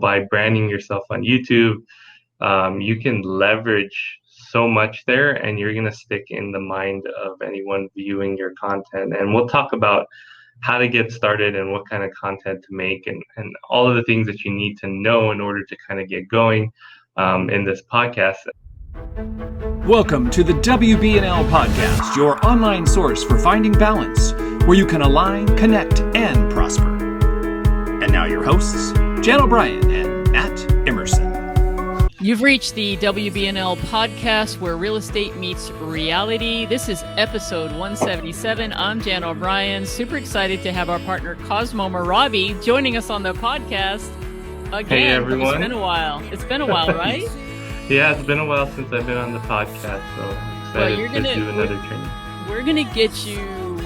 By branding yourself on YouTube, you can leverage so much there, and you're going to stick in the mind of anyone viewing your content. And we'll talk about how to get started and what kind of content to make, and all of the things that you need to know in order to kind of get going in this podcast. Welcome to the WBNL Podcast, your online source for finding balance, where you can align, connect, and prosper. And now your hosts, Jan O'Brien and Matt Emerson. You've reached the WBNL Podcast, where real estate meets reality. This is episode 177. I'm Jan O'Brien. Super excited to have our partner Cosmo Moravi joining us on the podcast again. Hey, everyone. It's been a while. It's been a while, right? Yeah, it's been a while since I've been on the podcast, so I'm excited to do another training. We're going to get you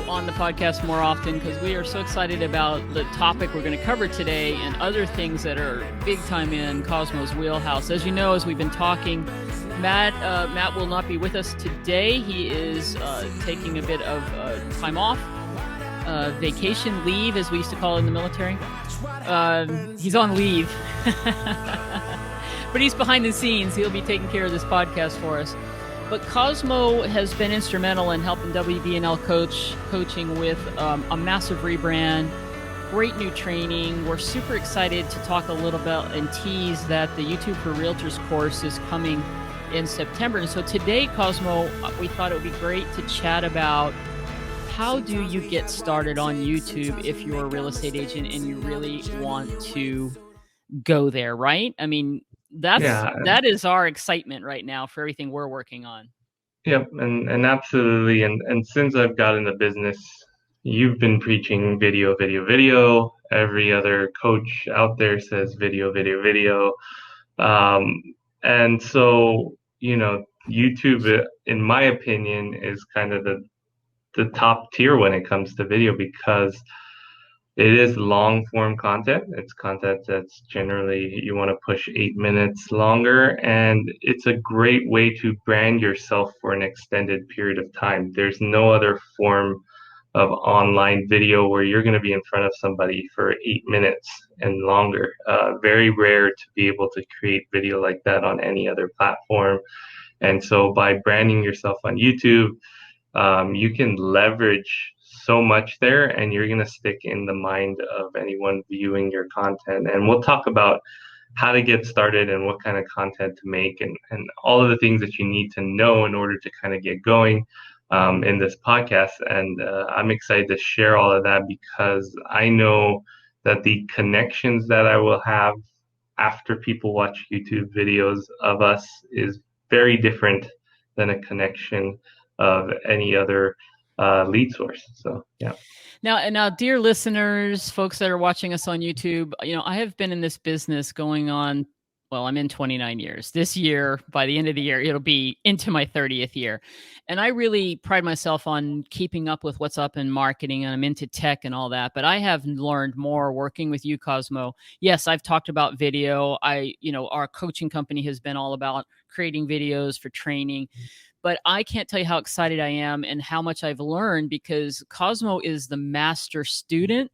on the podcast more often because we are so excited about the topic we're going to cover today and other things that are big time in Cosmo's wheelhouse. As you know, as we've been talking, Matt will not be with us today. He is taking a bit of time off, vacation leave, as we used to call it in the military. He's on leave. But he's behind the scenes. He'll be taking care of this podcast for us. But Cosmo has been instrumental in helping WBNL coaching with a massive rebrand, great new training. We're super excited to talk a little bit and tease that the YouTube for Realtors course is coming in September. And so today, Cosmo, we thought it would be great to chat about how do you get started on YouTube if you're a real estate agent and you really want to go there, right? I mean, that is our excitement right now for everything we're working on. Yep, and absolutely. And since I've got in the business, you've been preaching video, video, video. Every other coach out there says video, video, video. And so, YouTube, in my opinion, is kind of the top tier when it comes to video because it is long form content. It's content that's generally you want to push 8 minutes longer, and it's a great way to brand yourself for an extended period of time. There's no other form of online video where you're going to be in front of somebody for 8 minutes and longer. Very rare to be able to create video like that on any other platform. And so by branding yourself on YouTube, you can leverage so much there, and you're going to stick in the mind of anyone viewing your content. And we'll talk about how to get started and what kind of content to make, and all of the things that you need to know in order to kind of get going in this podcast. And I'm excited to share all of that because I know that the connections that I will have after people watch YouTube videos of us is very different than a connection of any other lead source. So, yeah. Now, dear listeners, folks that are watching us on YouTube, I have been in this business going on, well, I'm in 29 years. This year, by the end of the year, it'll be into my 30th year. And I really pride myself on keeping up with what's up in marketing, and I'm into tech and all that. But I have learned more working with you, Cosmo. Yes, I've talked about video. Our coaching company has been all about creating videos for training. But I can't tell you how excited I am and how much I've learned because Cosmo is the master student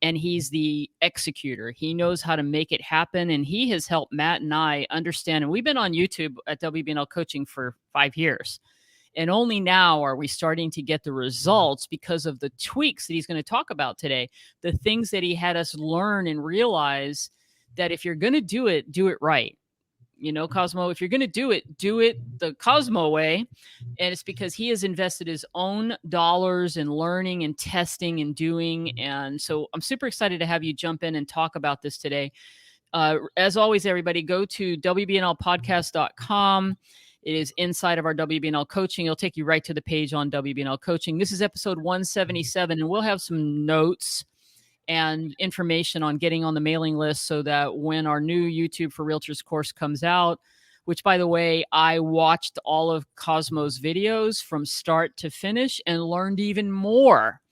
and he's the executor. He knows how to make it happen, and he has helped Matt and I understand. And we've been on YouTube at WBNL Coaching for 5 years. And only now are we starting to get the results because of the tweaks that he's going to talk about today, the things that he had us learn and realize that if you're going to do it right. Cosmo, if you're going to do it the Cosmo way. And it's because he has invested his own dollars in learning and testing and doing. And so I'm super excited to have you jump in and talk about this today. As always, everybody, go to WBNLpodcast.com. It is inside of our WBNL coaching. It'll take you right to the page on WBNL coaching. This is episode 177, and we'll have some notes and information on getting on the mailing list so that when our new YouTube for Realtors course comes out, which, by the way, I watched all of Cosmo's videos from start to finish and learned even more.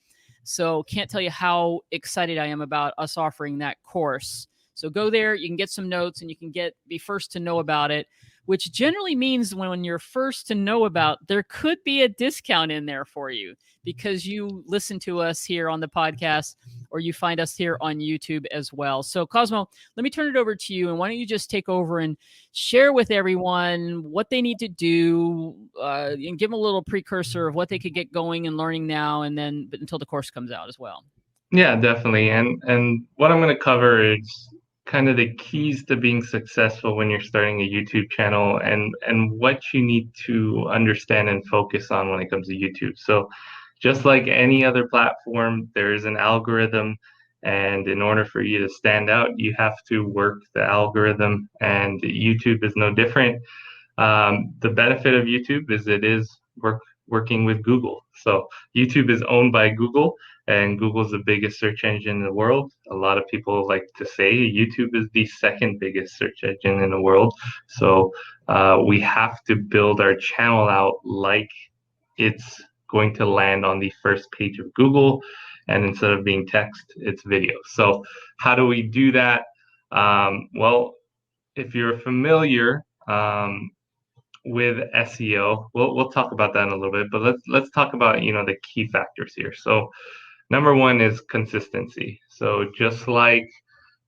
So can't tell you how excited I am about us offering that course So go there, you can get some notes, and you can be first to know about it, which generally means when you're first to know about, there could be a discount in there for you because you listen to us here on the podcast or you find us here on YouTube as well. So Cosmo, let me turn it over to you, and why don't you just take over and share with everyone what they need to do, and give them a little precursor of what they could get going and learning now, and then until the course comes out as well. Yeah, definitely. And what I'm going to cover is kind of the keys to being successful when you're starting a YouTube channel, and what you need to understand and focus on when it comes to YouTube. So just like any other platform, there is an algorithm, and in order for you to stand out, you have to work the algorithm, and YouTube is no different. The benefit of YouTube is it is working with Google. So YouTube is owned by Google, and Google's the biggest search engine in the world. A lot of people like to say YouTube is the second biggest search engine in the world. So we have to build our channel out like it's going to land on the first page of Google, and instead of being text, it's video. So how do we do that? Well, if you're familiar, with SEO. We'll talk about that in a little bit, but let's talk about the key factors here. So number one is consistency. So just like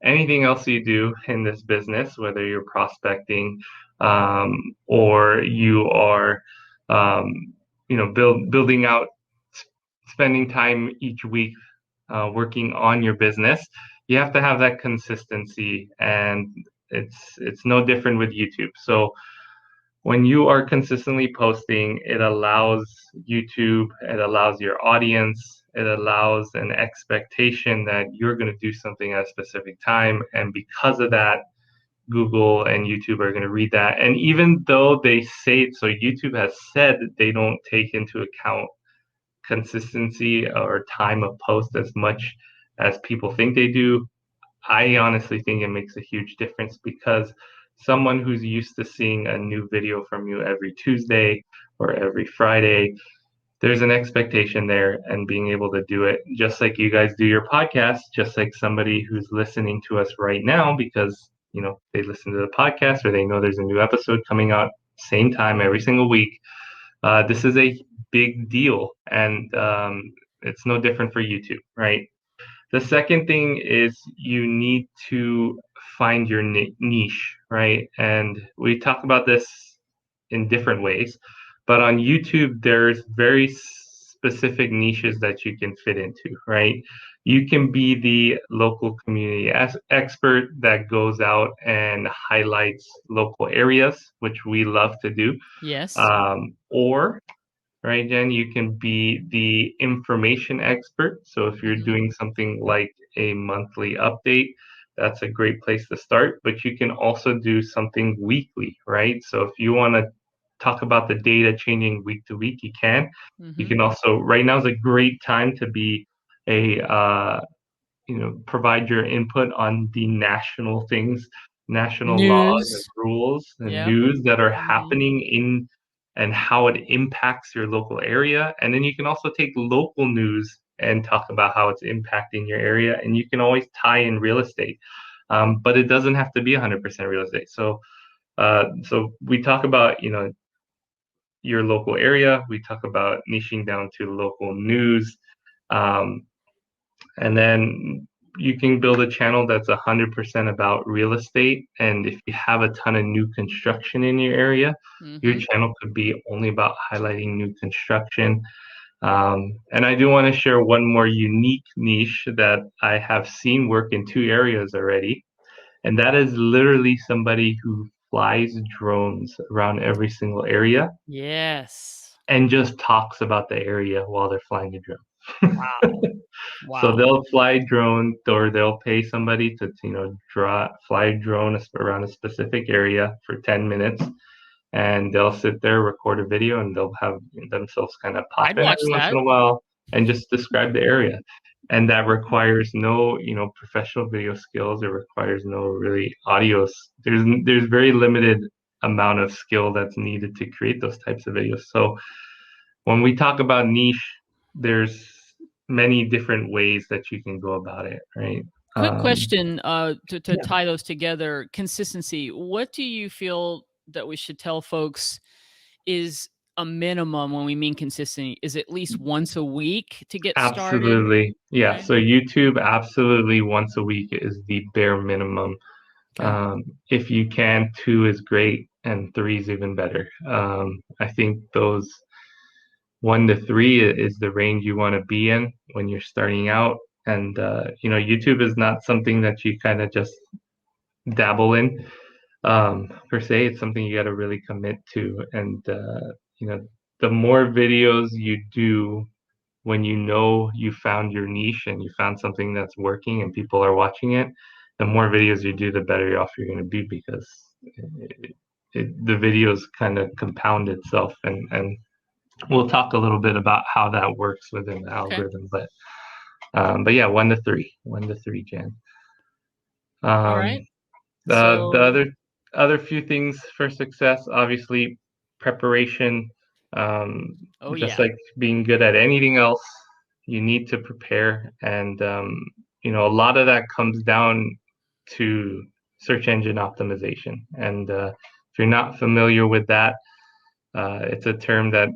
anything else you do in this business, whether you're prospecting, or you are building out, spending time each week working on your business, you have to have that consistency, and it's no different with YouTube. So when you are consistently posting, it allows YouTube, it allows your audience, it allows an expectation that you're going to do something at a specific time. And because of that, Google and YouTube are going to read that. And even though they say it, so YouTube has said that they don't take into account consistency or time of post as much as people think they do, I honestly think it makes a huge difference, because someone who's used to seeing a new video from you every Tuesday or every Friday, there's an expectation there, and being able to do it just like you guys do your podcast, just like somebody who's listening to us right now because they listen to the podcast or they know there's a new episode coming out same time every single week. This is a big deal, and it's no different for YouTube, right? The second thing is you need to find your niche, right? And we talk about this in different ways, but on YouTube, there's very specific niches that you can fit into, right? You can be the local community expert that goes out and highlights local areas, which we love to do. Yes. Or right, Jen? You can be the information expert. So if you're Mm-hmm. doing something like a monthly update, that's a great place to start. But you can also do something weekly, right? So if you want to talk about the data changing week to week, you can. You Mm-hmm. can also, right now is a great time to be a provide your input on the national things, national laws and News. rules and Yep. news that are Mm-hmm. happening in and how it impacts your local area. And then you can also take local news and talk about how it's impacting your area. And you can always tie in real estate, but it doesn't have to be 100% real estate. So we talk about your local area. We talk about niching down to local news. Um, and then you can build a channel that's 100% about real estate. And if you have a ton of new construction in your area, your Mm-hmm. channel could be only about highlighting new construction. And I do want to share one more unique niche that I have seen work in two areas already. And that is literally somebody who flies drones around every single area Yes. and just talks about the area while they're flying a Wow. drone. So Wow. they'll fly drone, or they'll pay somebody to fly a drone around a specific area for 10 minutes, and they'll sit there, record a video, and they'll have themselves kind of pop I'd in watch every once that. in a while and just describe the area. And that requires no professional video skills. It requires no really there's very limited amount of skill that's needed to create those types of videos. So when we talk about niche, there's many different ways that you can go about it, right? Quick Um, question to yeah, tie those together. Consistency. What do you feel that we should tell folks is a minimum when we mean consistency? Is it at least once a week to get started? absolutely. Yeah. Okay. So YouTube, absolutely once a week is the bare minimum. Okay. If you can, two is great, and three is even better. I think those 1 to 3 is the range you want to be in when you're starting out. And YouTube is not something that you kind of just dabble in per se. It's something you got to really commit to. And you know, the more videos you do when you know you found your niche and you found something that's working and people are watching it, the more videos you do, the better off you're going to be because the videos kind of compound itself. And we'll talk a little bit about how that works within the Okay. algorithm. But yeah, 1 to 3, Jan. All Um, right. the So, other few things for success, obviously, preparation. Um, oh just yeah. like being good at anything else, you need to prepare, and a lot of that comes down to search engine optimization. And if you're not familiar with that, it's a term that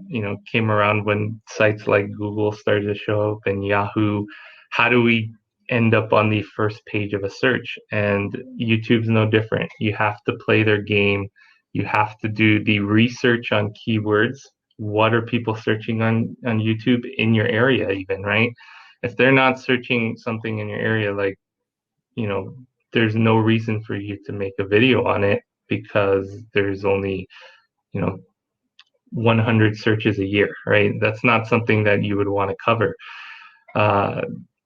came around when sites like Google started to show up and Yahoo. How do we end up on the first page of a search? And YouTube's no different. You have to play their game. You have to do the research on keywords. What are people searching on YouTube in your area, even, right? If they're not searching something in your area, like, you know, there's no reason for you to make a video on it because there's only, you know, 100 searches a year, right? That's not something that you would want to cover. Uh,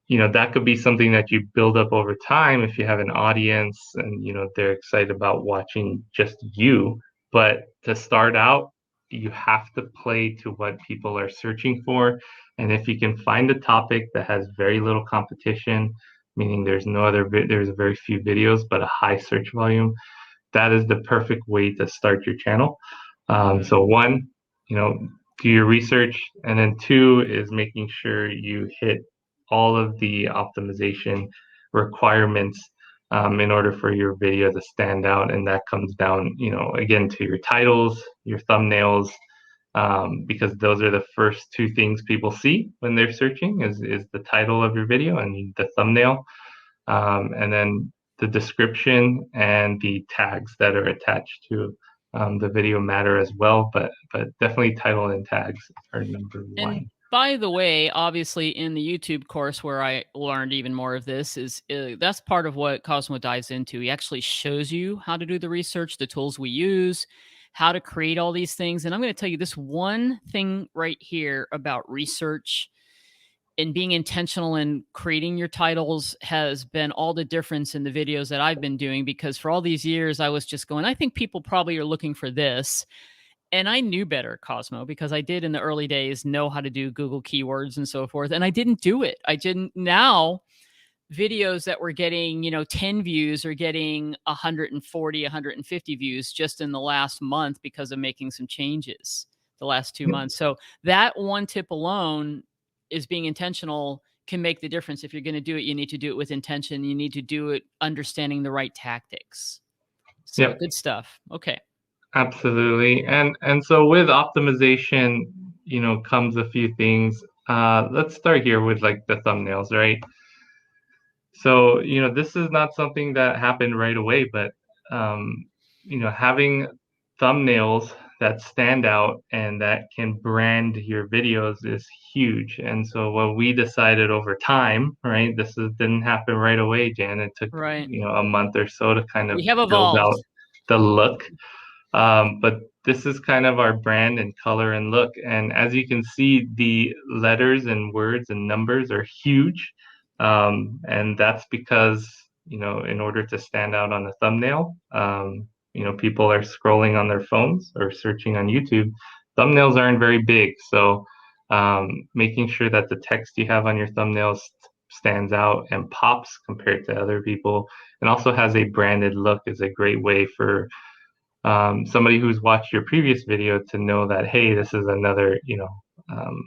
that could be something that you build up over time if you have an audience and, they're excited about watching just you. But to start out, you have to play to what people are searching for. And if you can find a topic that has very little competition, meaning there's very few videos, but a high search volume, that is the perfect way to start your channel. So one, do your research, and then two is making sure you hit all of the optimization requirements in order for your video to stand out. And that comes down, again, to your titles, your thumbnails, because those are the first two things people see when they're searching is the title of your video and the thumbnail. And then the description and the tags that are attached to the video matter as well, but definitely title and tags are number and one. by the way, obviously in the YouTube course where I learned even more of this is that's part of what Cosmo dives into. He actually shows you how to do the research, the tools we use, how to create all these things. And I'm going to tell you this one thing right here about research and being intentional in creating your titles has been all the difference in the videos that I've been doing, because for all these years I was just going, I think people probably are looking for this. And I knew better, Cosmo, because I did in the early days know how to do Google keywords and so forth. And I didn't do it. I didn't. Now, videos that were getting, 10 views are getting 140, 150 views just in the last month because of making some changes the last 2 months. So that one tip alone is being intentional can make the difference. If you're going to do it, you need to do it with intention. You need to do it understanding the right tactics. So Yep, good stuff. Okay. absolutely. And so with optimization, comes a few things. Let's start here with like the thumbnails, right? So, this is not something that happened right away, but having thumbnails that stand out and that can brand your videos is huge. And so what we decided over time, right? Didn't happen right away, Jan. It took, Right. a month or so to kind of We have build out evolved. the look. But this is kind of our brand and color and look. And as you can see, the letters and words and numbers are huge. And that's because, in order to stand out on the thumbnail, people are scrolling on their phones or searching on YouTube. Thumbnails aren't very big. So making sure that the text you have on your thumbnails stands out and pops compared to other people and also has a branded look is a great way for somebody who's watched your previous video to know that, hey, this is another,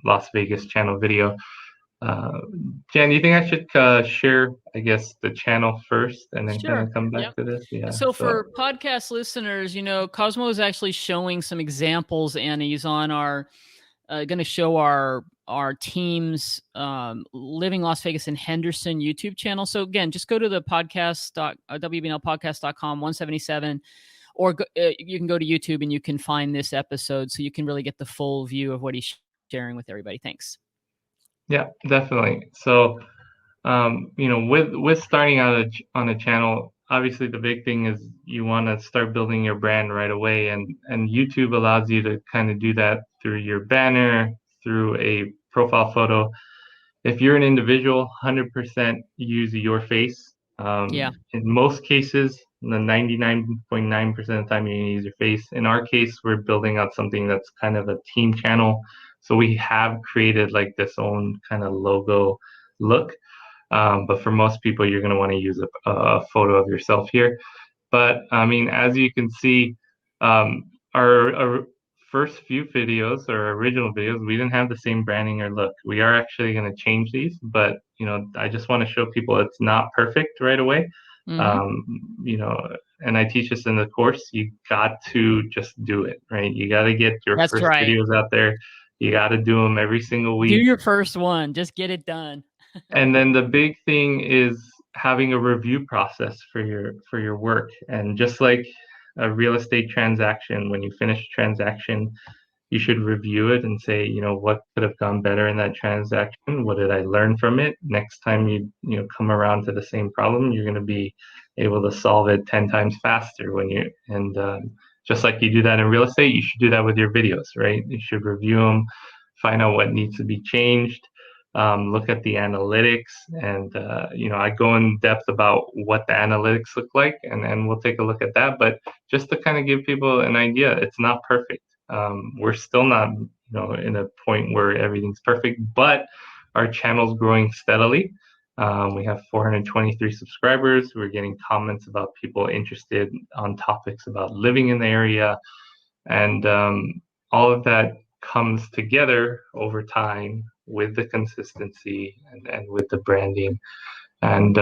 Las Vegas channel video. Uh, Jan, do you think I should share, I guess, the channel first and then kind Sure. of come back Yep. to this? Yeah. So So for podcast listeners, Cosmo is actually showing some examples, and he's on our going to show our team's Living Las Vegas in Henderson YouTube channel. So again, just go to the wbnlpodcast.com 177, or you can go to YouTube and you can find this episode, so you can really get the full view of what he's sharing with everybody. Thanks. yeah, definitely. So with starting out on a channel, obviously the big thing is you want to start building your brand right away, and YouTube allows you to kind of do that through your banner, through a profile photo. If you're an individual, 100% use your face. Yeah. In most cases, the 99.9% of the time, you're going to use your face. In our case, we're building out something that's kind of a team channel. So we have created like this own kind of logo look. But for most people, you're going to want to use a photo of yourself here. But I mean, as you can see, our first few videos or original videos, we didn't have the same branding or look. We are actually going to change these, but I just want to show people it's not perfect right away. Mm-hmm. Um, you know, and I teach this in the course. You got to just do it, right? You got to get your That's first right. videos out there. You got to do them every single Do week. your first one. Just get it done. And then the big thing is having a review process for your work. And just like a real estate transaction, when you finish a transaction, you should review it and say, what could have gone better in that transaction? What did I learn from it? Next time you come around to the same problem, you're going to be able to solve it 10 times faster just like you do that in real estate, you should do that with your videos, right? You should review them, find out what needs to be changed, look at the analytics, and I go in depth about what the analytics look like, and we'll take a look at that. But just to kind of give people an idea, it's not perfect. We're still not, in a point where everything's perfect, but our channel's growing steadily. We have 423 subscribers. We're getting comments about people interested on topics about living in the area, and all of that comes together over time with the consistency and with the branding. And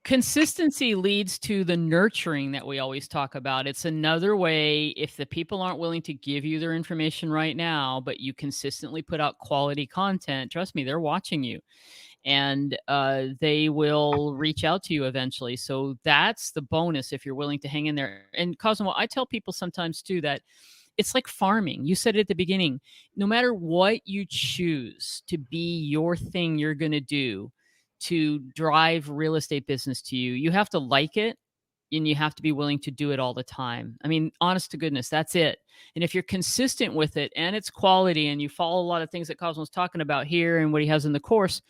Consistency leads to the nurturing that we always talk about. It's another way, if the people aren't willing to give you their information right now, but you consistently put out quality content, trust me, they're watching you, and they will reach out to you eventually. So that's the bonus if you're willing to hang in there. And Cosmo, I tell people sometimes too that it's like farming. You said it at the beginning. No matter what you choose to be your thing you're going to do to drive real estate business to you, you have to like it and you have to be willing to do it all the time. I mean, honest to goodness, that's it. And if you're consistent with it and it's quality and you follow a lot of things that Cosmo's talking about here and what he has in the course,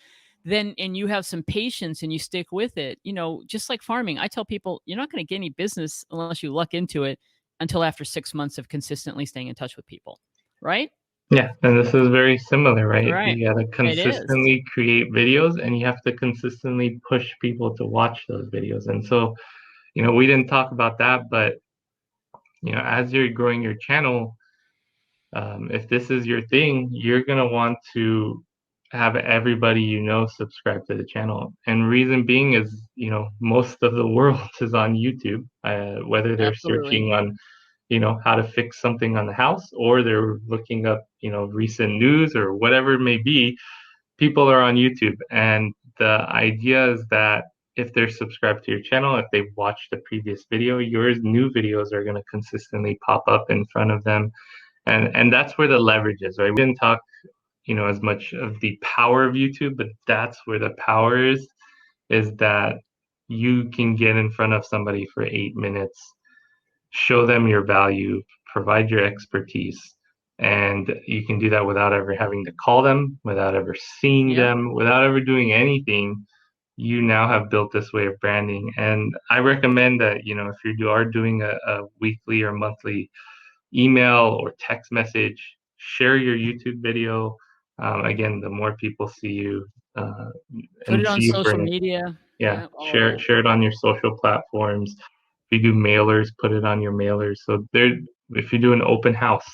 then and you have some patience and you stick with it, just like farming. I tell people you're not going to get any business unless you luck into it until after 6 months of consistently staying in touch with people, right? yeah, and this is very similar, right? Right. You got to It is. consistently create videos, and you have to consistently push people to watch those videos. And so, we didn't talk about that, but as you're growing your channel, if this is your thing, you're gonna want to have everybody subscribe to the channel. And reason being is, most of the world is on YouTube, whether they're Absolutely. searching on, how to fix something on the house, or they're looking up, recent news or whatever it may be. People are on YouTube, and the idea is that if they're subscribed to your channel, if they've watched the previous video, your new videos are going to consistently pop up in front of them, and that's where the leverage is, right? We didn't talk, as much of the power of YouTube, but that's where the power is that you can get in front of somebody for 8 minutes, show them your value, provide your expertise, and you can do that without ever having to call them, without ever seeing Yep. them, without ever doing anything. You now have built this way of branding, and I recommend that if you are doing a weekly or monthly email or text message, share your YouTube video. Again, the more people see you Put it and on see you for social an, media. yeah, Yeah, all of share it. share it on your social platforms. If you do mailers, put it on your mailers. So if you do an open house,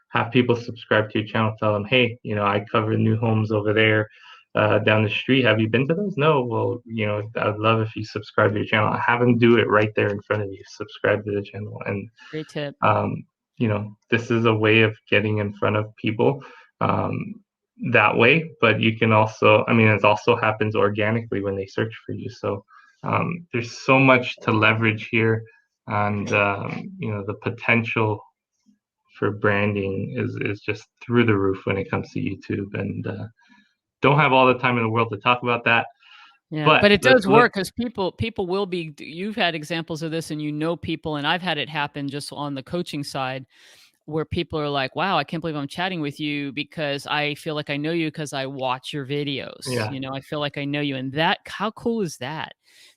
have people subscribe to your channel. Tell them, hey, I cover new homes over there. down the street. Have you been to those? No. Well, I would love if you subscribe to your channel. Have them do it right there in front of you. Subscribe to the channel. And Great tip. this is a way of getting in front of people that way. But you can also, I mean, it also happens organically when they search for you. So there's so much to leverage here, and the potential for branding is just through the roof when it comes to YouTube. And don't have all the time in the world to talk about that. Yeah, But but it let's does look. work because people will be. You've had examples of this, and people, and I've had it happen just on the coaching side, where people are like, "Wow, I can't believe I'm chatting with you because I feel like I know you because I watch your videos. Yeah, I feel like I know you." And that, how cool is that?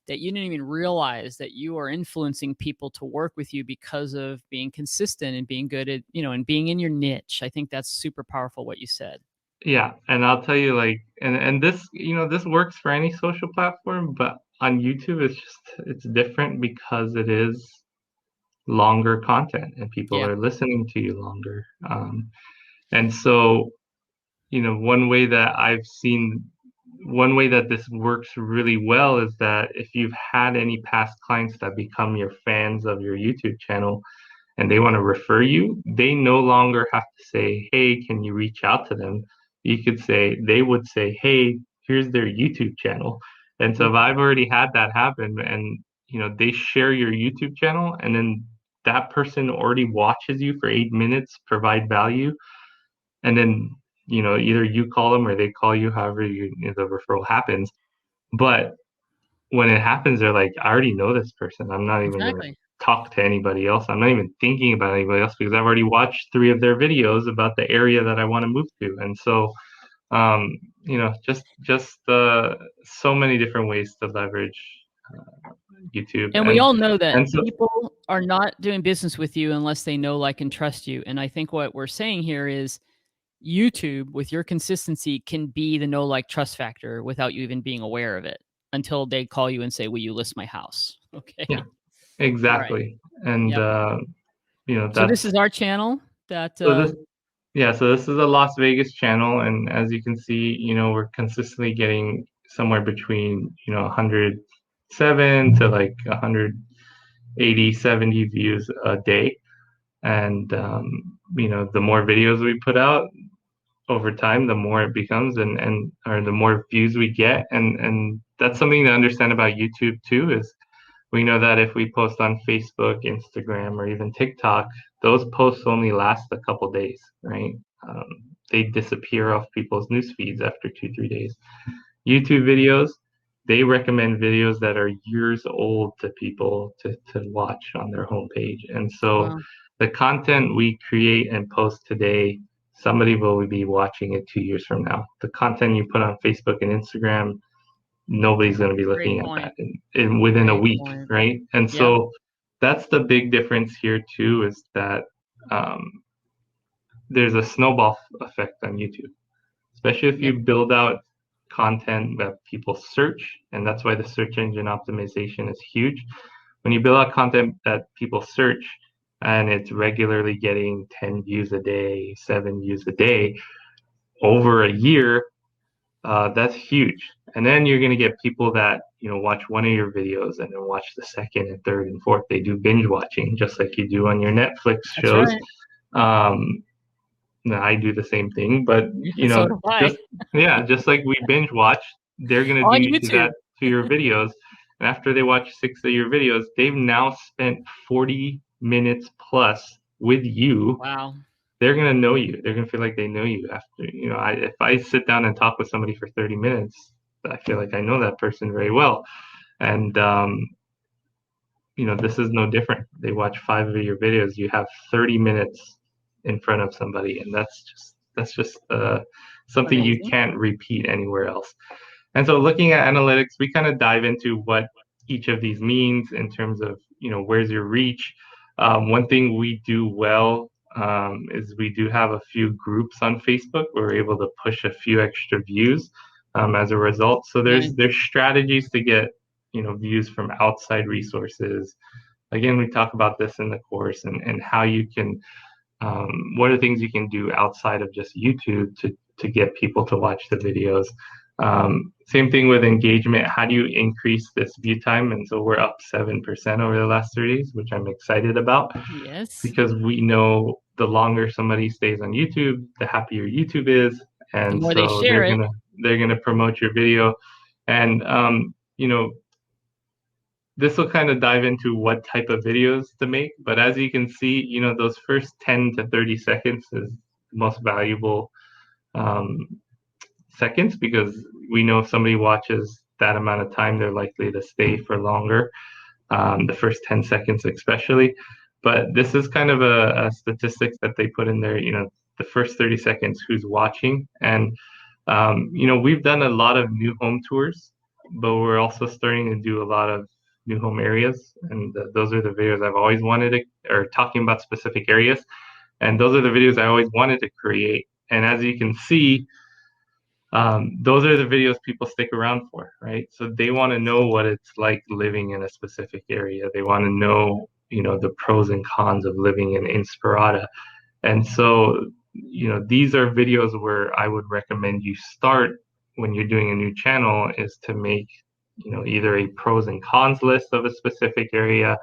That you didn't even realize that you are influencing people to work with you because of being consistent and being good at, and being in your niche. I think that's super powerful what you said. yeah. And I'll tell you, like, and this, this works for any social platform, but on YouTube, it's different because it is longer content and people Yeah. are listening to you longer. And so, one way that one way that this works really well is that if you've had any past clients that become your fans of your YouTube channel and they want to refer you, they no longer have to say, "Hey, can you reach out to them?" They would say, "Hey, here's their YouTube channel." And so if Mhm. I've already had that happen and, they share your YouTube channel and then that person already watches you for 8 minutes, provide value, and then, either you call them or they call you, however the referral happens. But when it happens, they're like, I already know this person. I'm not even going to Exactly. talk to anybody else. I'm not even thinking about anybody else because I've already watched 3 of their videos about the area that I want to move to. And so, just so many different ways to leverage YouTube. And we And all know that and so people are not doing business with you unless they know, like, and trust you. And I think what we're saying here is YouTube, with your consistency, can be the know, like, trust factor without you even being aware of it until they call you and say, "Will you list my house?" Okay. yeah, All right. exactly. And Yep. So this that's is our channel that, so this Yeah, so this is a Las Vegas channel, and as you can see, we're consistently getting somewhere between, 107 to like 180, 70 views a day. And, the more videos we put out over time, the more it becomes, or the more views we get. And that's something to understand about YouTube too, is we know that if we post on Facebook, Instagram, or even TikTok, those posts only last a couple days, right? Um, they disappear off people's news feeds after 2, 3 days. YouTube videos, they recommend videos that are years old to people to watch on their homepage. And so wow, the content we create and post today, somebody will be watching it 2 years from now. The content you put on Facebook and Instagram, nobody's going to be great looking at that point. within a Great week, point. right? And Yep. so that's the big difference here too, is that um, there's a snowball effect on YouTube, especially if Yep. you build out content that people search, and that's why the search engine optimization is huge. When you build out content that people search and it's regularly getting 10 views a day, 7 views a day over a year, that's huge. And then you're going to get people that, watch one of your videos and then watch the second and third and fourth. They do binge watching just like you do on your Netflix That's shows. right. Um, I do the same thing, but So do I. just yeah, just like we binge watch, they're going to On do that YouTube. to your videos. And after they watch 6 of your videos, they've now spent 40 minutes plus with you. Wow. They're gonna know you. They're gonna feel like they know you after, if I sit down and talk with somebody for 30 minutes, I feel like I know that person very well. And this is no different. They watch 5 of your videos, you have 30 minutes in front of somebody, and that's just something you Amazing. can't repeat anywhere else. And so looking at analytics, we kind of dive into what each of these means in terms of, where's your reach. One thing we do well is we do have a few groups on Facebook where we're able to push a few extra views as a result. So Nice. there's strategies to get, views from outside resources. Again, we talk about this in the course, and how you can, what are things you can do outside of just YouTube to get people to watch the videos. Same thing with engagement. How do you increase this view time? And so we're up 7% over the last 30 days, which I'm excited about Yes. because we know the longer somebody stays on YouTube, the happier YouTube is. The And more they so share it. they're gonna promote your video. And this will kind of dive into what type of videos to make. But as you can see, those first 10 to 30 seconds is the most valuable um, seconds because we know if somebody watches that amount of time, they're likely to stay for longer, the first 10 seconds especially. But this is kind of a statistics that they put in there, the first 30 seconds, who's watching. And, we've done a lot of new home tours, but we're also starting to do a lot of new home areas. And those are the videos I've always wanted to, or talking about specific areas. And those are the videos I always wanted to create. And as you can see, those are the videos people stick around for, right? So they want to know what it's like living in a specific area. They want to know, the pros and cons of living in Inspirata. And so, these are videos where I would recommend you start when you're doing a new channel is to make, either a pros and cons list of a specific area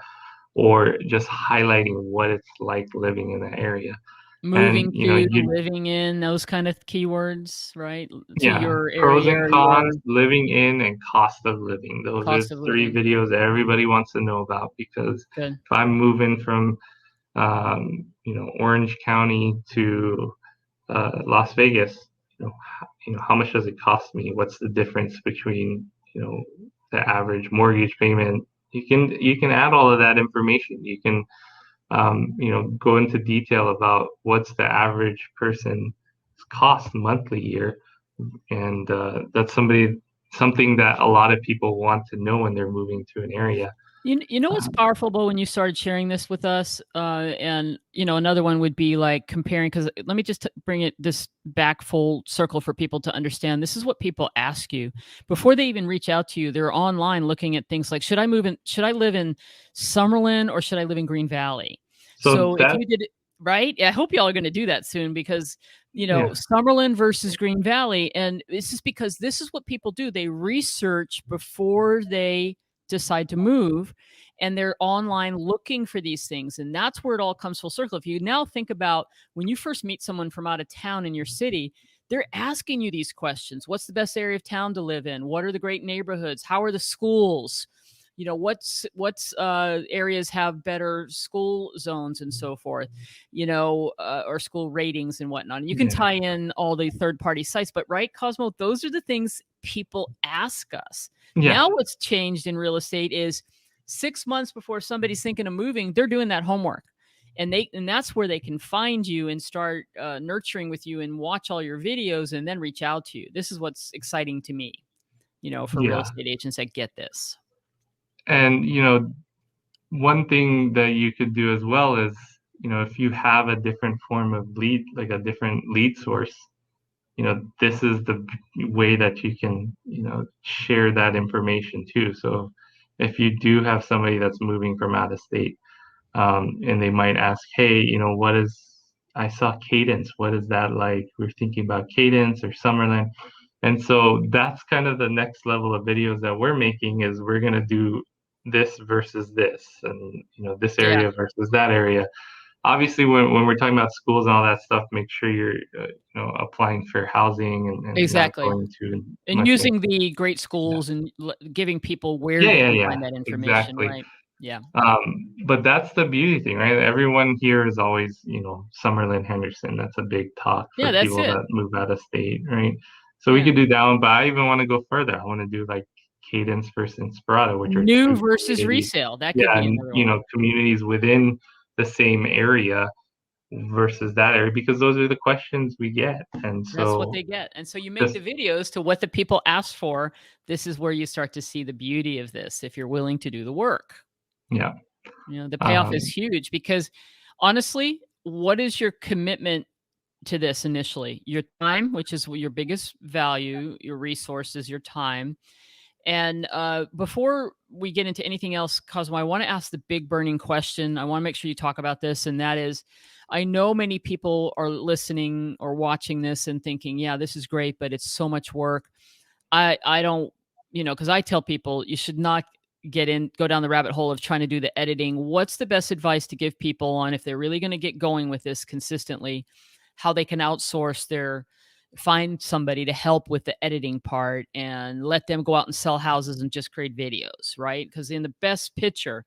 or just highlighting what it's like living in the area. And, Moving to, living in, those kind of keywords, right? To yeah, your pros area and or your cons, living in, and cost of living. Those are cost of three living. videos that everybody wants to know about because Good. if I'm moving from, Orange County to Las Vegas, how much does it cost me? What's the difference between, the average mortgage payment? You can add all of that information. You can, go into detail about what's the average person's cost monthly year, and that's something that a lot of people want to know when they're moving to an area. You know what's Um, powerful, Bo, when you started sharing this with us, and another one would be like comparing. Because let me just bring it this back full circle for people to understand. This is what people ask you before they even reach out to you. They're online looking at things like, should I move in? Should I live in Summerlin or should I live in Green Valley? so So if that you did it right, I hope y'all are going to do that soon because yeah Summerlin versus Green Valley, and this is because this is what people do. They research before they decide to move, and they're online looking for these things, and that's where it all comes full circle. If you now think about when you first meet someone from out of town in your city, they're asking you these questions. What's the best area of town to live in? What are the great neighborhoods? How are the schools? What's areas have better school zones and so forth, or school ratings and whatnot. And you can yeah tie in all the third party sites, but right, Cosmo, those are the things people ask us. yeah Now what's changed in real estate is 6 months before somebody's thinking of moving, they're doing that homework. And that's where they can find you and start nurturing with you and watch all your videos and then reach out to you. This is what's exciting to me, for real yeah estate agents that get this. and one thing that you could do as well is, if you have a different form of lead, like a different lead source, this is the way that you can, share that information too. So if you do have somebody that's moving from out of state, and they might ask, hey, I saw Cadence. What is that like? We're thinking about Cadence or Summerlin. And so that's kind of the next level of videos that we're making is we're going to do this versus this and, this Yeah, area versus that area. Obviously, when we're talking about schools and all that stuff, make sure you're, applying for housing and not exactly. going to And much. using the great Yeah, schools and giving people where yeah, they yeah, can yeah, find that information, exactly. right? Yeah. But that's the beauty thing, right? Everyone here is always, Summerlin Henderson. That's a big talk Yeah, for that's people it. that move out of state, right? So we Yeah. could do that one, but I even want to go further. I want to do like Cadence versus Inspirata, which are New two versus communities. resale. That Yeah, could be and another one. communities within the same area versus that area because those are the questions we get. And That's what so they get. And so you make just the videos to what the people ask for. This is where you start to see the beauty of this if you're willing to do the work. yeah. The payoff is Um, huge because honestly, what is your commitment to this initially? Your time, which is your biggest value, your resources, your time. And before we get into anything else, Cosmo, I want to ask the big burning question. I want to make sure you talk about this, and that is, I know many people are listening or watching this and thinking, "Yeah, this is great, but it's so much work. I don't, because I tell people you should not go down the rabbit hole of trying to do the editing. What's the best advice to give people on if they're really going to get going with this consistently, how they can outsource find somebody to help with the editing part and let them go out and sell houses and just create videos, right? Because in the best picture,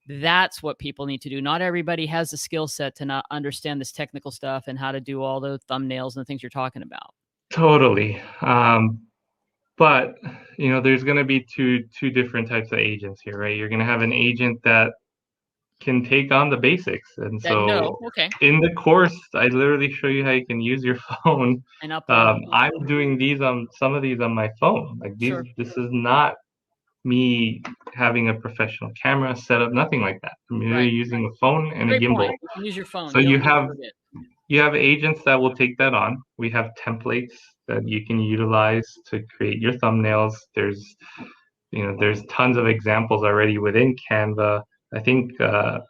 that's what people need to do. Not everybody has the skill set to not understand this technical stuff and how to do all the thumbnails and the things you're talking about. Totally. But there's going to be two different types of agents here, right? You're going to have an agent that can take on the basics, and That no, so okay, in the course, I literally show you how you can use your phone. and upload it. I'm doing these on some of these on my phone. Like these, Sure. this is not me having a professional camera set up, nothing like that. I'm literally Right. using a phone and a Great gimbal. point. You can use your phone. So You you don't need have to forget. you have agents that will take that on. We have templates that you can utilize to create your thumbnails. There's tons of examples already within Canva. I think I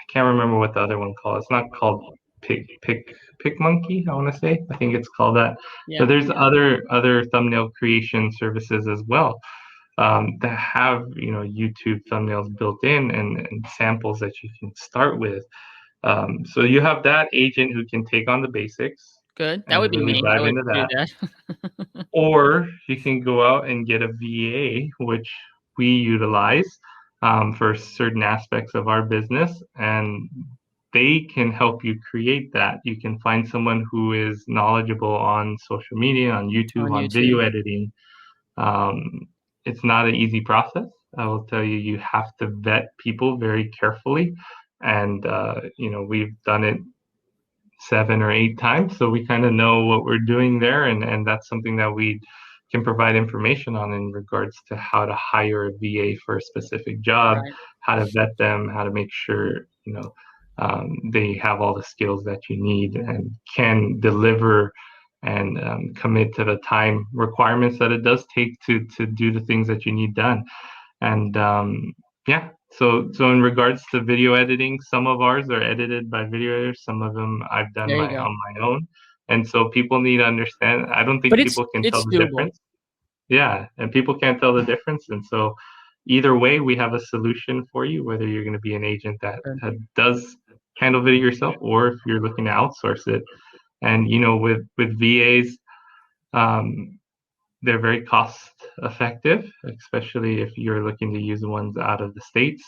can't remember what the other one called. It's not called Pick Monkey, I want to say. I think it's called that. Yeah. But there's other thumbnail creation services as well, that have YouTube thumbnails built in, and samples that you can start with. So you have that agent who can take on the basics Good. That and would be really me. I dive would into do that. that. Or you can go out and get a VA, which we utilize for certain aspects of our business, and they can help you create that. You can find someone who is knowledgeable on social media, on YouTube, On on video YouTube. editing. Um, it's not an easy process. I will tell you, you have to vet people very carefully. And, we've done it 7 or 8 times. So we kind of know what we're doing there. And that's something that we can provide information on in regards to how to hire a VA for a specific job, Right. how to vet them, how to make sure, they have all the skills that you need and can deliver and commit to the time requirements that it does take to do the things that you need done. And yeah, so in regards to video editing, some of ours are edited by video editors, some of them I've done There you my go. on my own. And so people need to understand. I don't think But it's people can tell it's the doable. difference. Yeah, and people can't tell the difference. And so either way, we have a solution for you, whether you're going to be an agent that does handle video yourself, or if you're looking to outsource it. And with VAs, um, they're very cost effective, especially if you're looking to use ones out of the States.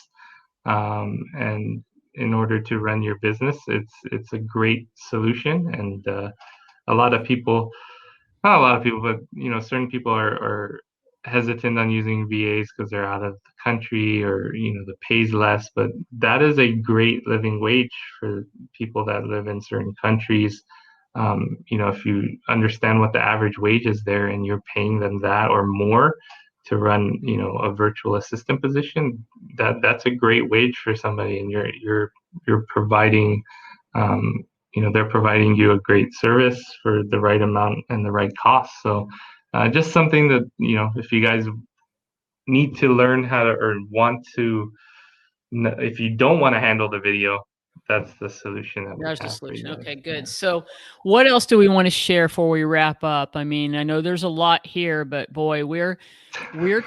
And in order to run your business, it's a great solution. And a lot of people, not a lot of people, but certain people are hesitant on using VAs because they're out of the country, or the pays less. But that is a great living wage for people that live in certain countries. If you understand what the average wage is there, and you're paying them that or more to run, a virtual assistant position, that's a great wage for somebody, and you're providing, um, they're providing you a great service for the right amount and the right cost. So, just something that, if you guys need to learn how to, or want to, if you don't want to handle the video, that's the solution that we There's the have for you solution. guys. Okay, Yeah. good. So, what else do we want to share before we wrap up? I mean, I know there's a lot here, but boy, we're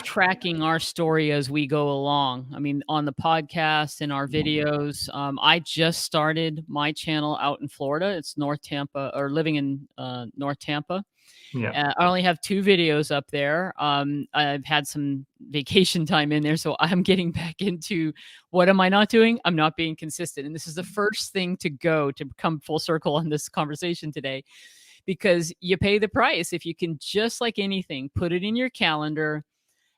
tracking our story as we go along. I mean, on the podcast and our videos. I just started my channel out in Florida. It's North Tampa, or living in North Tampa. Yeah. I only have 2 videos up there. I've had some vacation time in there, so I'm getting back into what am I not doing? I'm not being consistent. And this is the first thing to come full circle on this conversation today, because you pay the price. If you can, just like anything, put it in your calendar,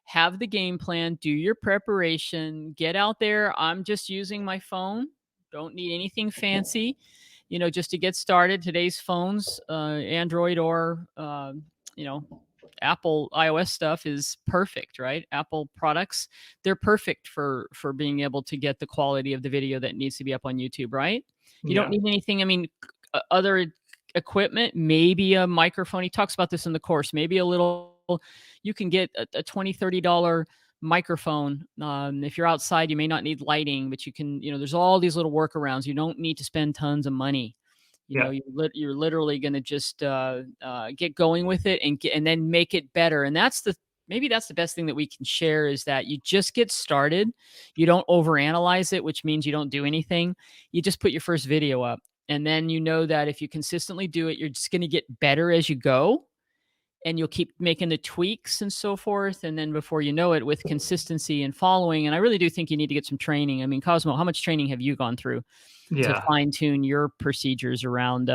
have the game plan, do your preparation, get out there. I'm just using my phone, don't need anything fancy, just to get started. Today's phones, Android or, you know, Apple iOS stuff is perfect, right? Apple products, they're perfect for being able to get the quality of the video that needs to be up on YouTube, right? You don't Yeah. need anything. I mean, other equipment, maybe a microphone. He talks about this in the course. Maybe a little, you can get a $20-$30 microphone. If you're outside, you may not need lighting, but you can, there's all these little workarounds. You don't need to spend tons of money. You Yeah. know, you're literally going to just get going with it and then make it better. And maybe that's the best thing that we can share, is that you just get started. You don't overanalyze it, which means you don't do anything. You just put your first video up. And then you know that if you consistently do it, you're just going to get better as you go, and you'll keep making the tweaks and so forth. And then before you know it, with consistency and following, and I really do think you need to get some training. I mean, Cosmo, how much training have you gone through to Yeah. fine tune your procedures around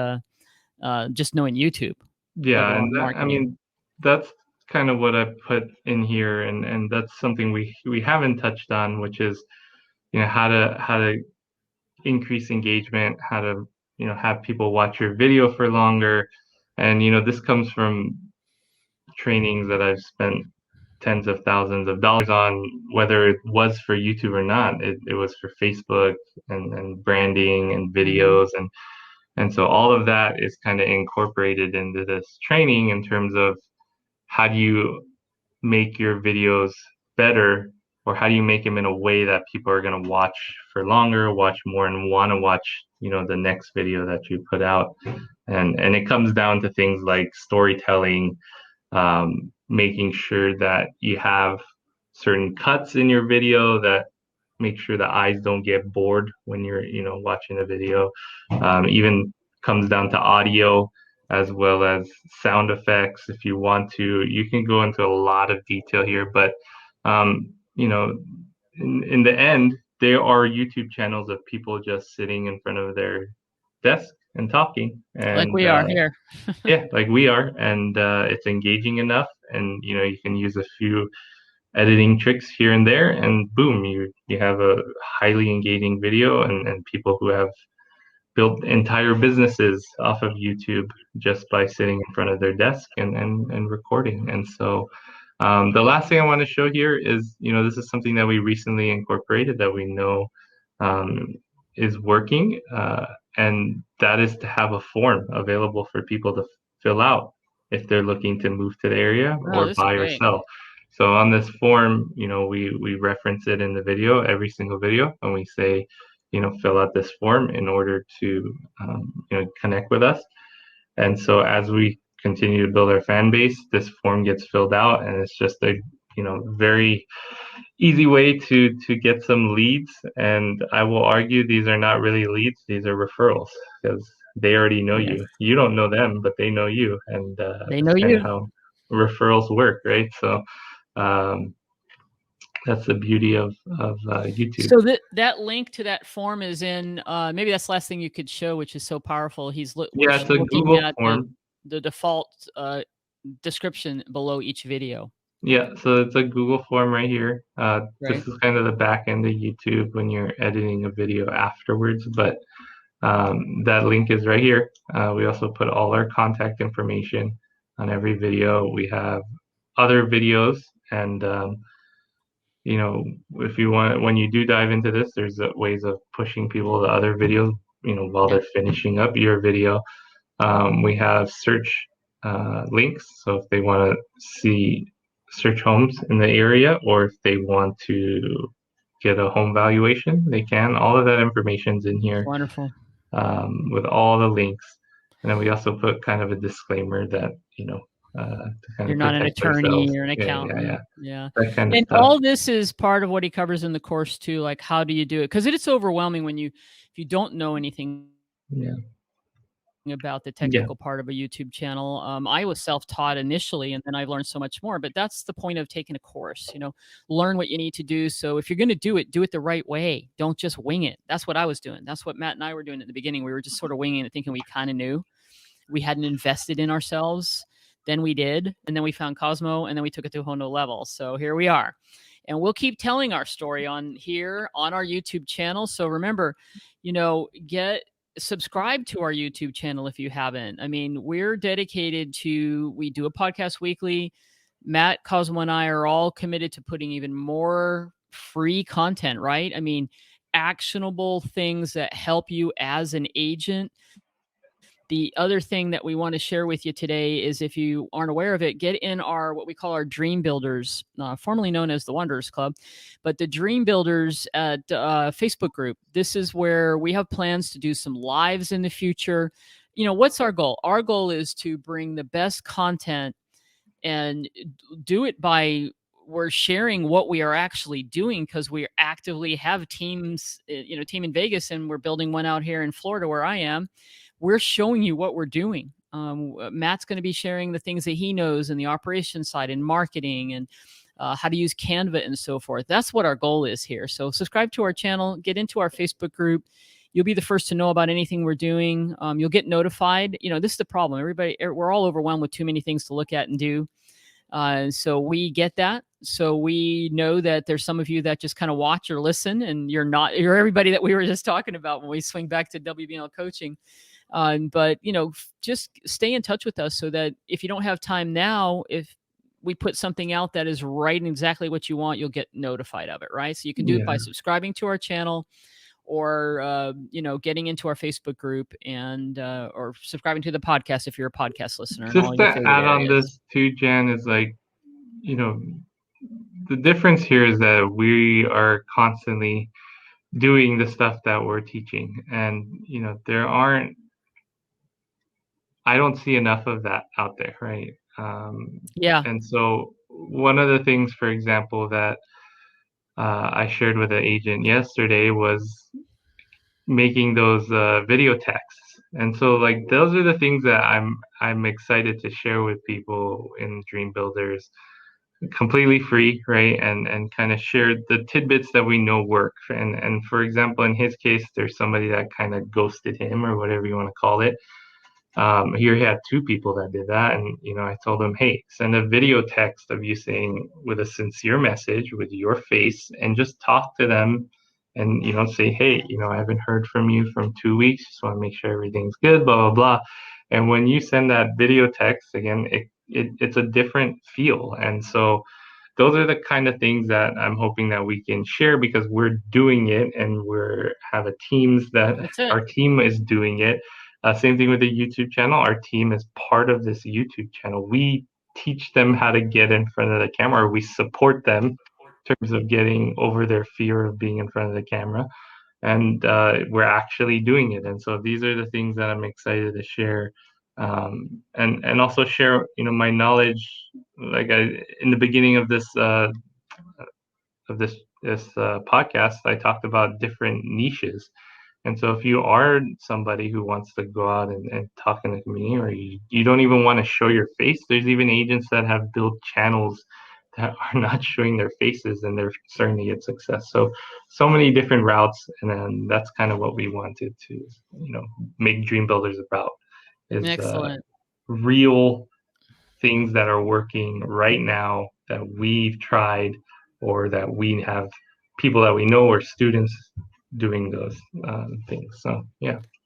just knowing YouTube, let Yeah. alone And that, I marketing? mean, that's kind of what I put in here, and that's something we haven't touched on, which is, how to increase engagement, how to, have people watch your video for longer. And, this comes from trainings that I've spent tens of thousands of dollars on, whether it was for YouTube or not. It was for Facebook and branding and Mm-hmm. videos, and so all of that is kind of incorporated into this training in terms of how do you make your videos better, or how do you make them in a way that people are going to watch for longer, watch more, and want to watch, the next video that you put out. And it comes down to things like storytelling, making sure that you have certain cuts in your video that make sure the eyes don't get bored when you're, watching a video. Even comes down to audio as well as sound effects. If you want to, you can go into a lot of detail here, but um, you know, in the end, there are YouTube channels of people just sitting in front of their desk and talking, Like and we are here. yeah, like we are, and it's engaging enough, and you can use a few editing tricks here and there, and boom, you have a highly engaging video, and people who have built entire businesses off of YouTube just by sitting in front of their desk and recording. And so the last thing I want to show here is, this is something that we recently incorporated that we know um, is working, and that is to have a form available for people to fill out if they're looking to move to the area Oh, or this is buy or great. sell. So on this form, we reference it in the video, every single video, and we say, fill out this form in order to, connect with us. And so as we continue to build our fan base, this form gets filled out, and it's just a, very easy way to get some leads. And I will argue these are not really leads; these are referrals, because they already know Yes. you. You don't know them, but they know you, and They that's know kind of you. how referrals work, right? So um, that's the beauty of YouTube. So that link to that form is in, maybe that's the last thing you could show, which is so powerful. We're Yeah, it's a looking Google at form. the default description below each video, Yeah, so it's a Google form right here. right? This is kind of the back end of YouTube when you're editing a video afterwards, but that link is right here. We also put all our contact information on every video. We have other videos, and if you want, when you do dive into this, there's ways of pushing people to other videos, while Yeah, they're finishing up your video. We have search links, so if they want to see search homes in the area, or if they want to get a home valuation, they can. All of that information's in here, wonderful. with all the links. And then we also put kind of a disclaimer that, to kind You're of not an protect attorney ourselves. or an Yeah, yeah, yeah. accountant. Yeah. That kind of And stuff. all this is part of what he covers in the course too. Like, how do you do it? Because it's overwhelming if you don't know anything Yeah. about the Yeah. technical part of a YouTube channel. I was self-taught initially, and then I learned so much more. But that's the point of taking a course. Learn what you need to do. So if you're going to do it the right way. Don't just wing it. That's what I was doing. That's what Matt and I were doing at the beginning. We were just sort of winging it, thinking we kind of knew. We hadn't invested in ourselves. Then we did, and then we found Cosmo, and then we took it to a whole new level. So here we are, and we'll keep telling our story on our YouTube channel. So remember, subscribe to our YouTube channel if you haven't. I mean, we're dedicated we do a podcast weekly. Matt, Cosmo, and I are all committed to putting even more free content, right? I mean, actionable things that help you as an agent. The other thing that we want to share with you today is, if you aren't aware of it, get in what we call our Dream Builders, formerly known as the Wanderers Club, but the Dream Builders at Facebook group. This is where we have plans to do some lives in the future. what's our goal? Our goal is to bring the best content and do it by we're sharing what we are actually doing, because we actively have teams, team in Vegas, and we're building one out here in Florida where I am. We're showing you what we're doing. Matt's going to be sharing the things that he knows in the operations side and marketing and how to use Canva and so forth. That's what our goal is here. So subscribe to our channel, get into our Facebook group. You'll be the first to know about anything we're doing. You'll get notified. This is the problem. We're all overwhelmed with too many things to look at and do. So we get that. So we know that there's some of you that just kind of watch or listen, and you're everybody that we were just talking about when we swing back to WBNL coaching. But just stay in touch with us so that if you don't have time now, if we put something out that is right and exactly what you want, you'll get notified of it, right? So you can do it by subscribing to our channel, or getting into our Facebook group, and or subscribing to the podcast if you're a podcast listener. Just to add on this too, Jan, is like, the difference here is that we are constantly doing the stuff that we're teaching, and I don't see enough of that out there, right? And so one of the things, for example, that I shared with an agent yesterday was making those video texts. And so like those are the things that I'm excited to share with people in Dream Builders, completely free, right? And kind of share the tidbits that we know work. And for example, in his case, there's somebody that kind of ghosted him, or whatever you want to call it. Here he had 2 people that did that, and I told him, hey, send a video text of you saying with a sincere message with your face, and just talk to them, and say, hey, I haven't heard from you from 2 weeks, just want to make sure everything's good, blah blah blah. And when you send that video text, again, it's a different feel. And so those are the kind of things that I'm hoping that we can share, because we're doing it, and have a teams that our team is doing it. Same thing with the YouTube channel. Our team is part of this YouTube channel. We teach them how to get in front of the camera, or we support them in terms of getting over their fear of being in front of the camera. And we're actually doing it. And so these are the things that I'm excited to share, and also share, my knowledge. Like in the beginning of this podcast, I talked about different niches. And so if you are somebody who wants to go out and talk in the community, or you don't even want to show your face, there's even agents that have built channels that are not showing their faces, and they're starting to get success. So many different routes. And then that's kind of what we wanted to, make Dream Builders about, is real things that are working right now that we've tried, or that we have people that we know, or students doing those things. So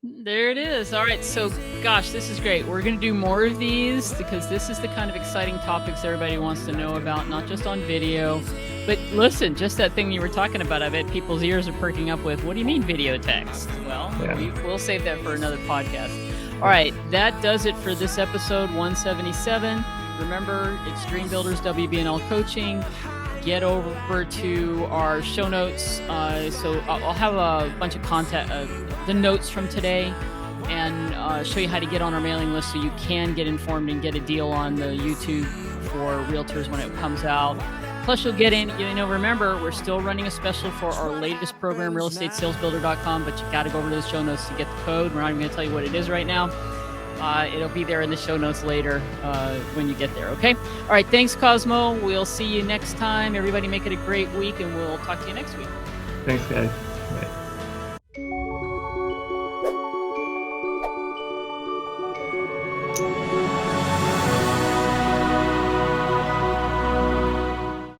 there it is. All right, so gosh, this is great. We're going to do more of these, because this is the kind of exciting topics everybody wants to know about, not just on video. But listen, just that thing you were talking about, I bet people's ears are perking up with, what do you mean video text? Well, we'll save that for another podcast. All right, that does it for this episode 177. Remember, it's Dream Builders WBNL Coaching. Get over to our show notes. So I'll have a bunch of content, the notes from today, and show you how to get on our mailing list so you can get informed and get a deal on the YouTube for Realtors when it comes out. Plus, you'll get in, remember, we're still running a special for our latest program, realestatesalesbuilder.com, but you got to go over to the show notes to get the code. We're not even going to tell you what it is right now. It'll be there in the show notes later when you get there, okay? All right, thanks, Cosmo. We'll see you next time. Everybody make it a great week, and we'll talk to you next week. Thanks, guys. Bye.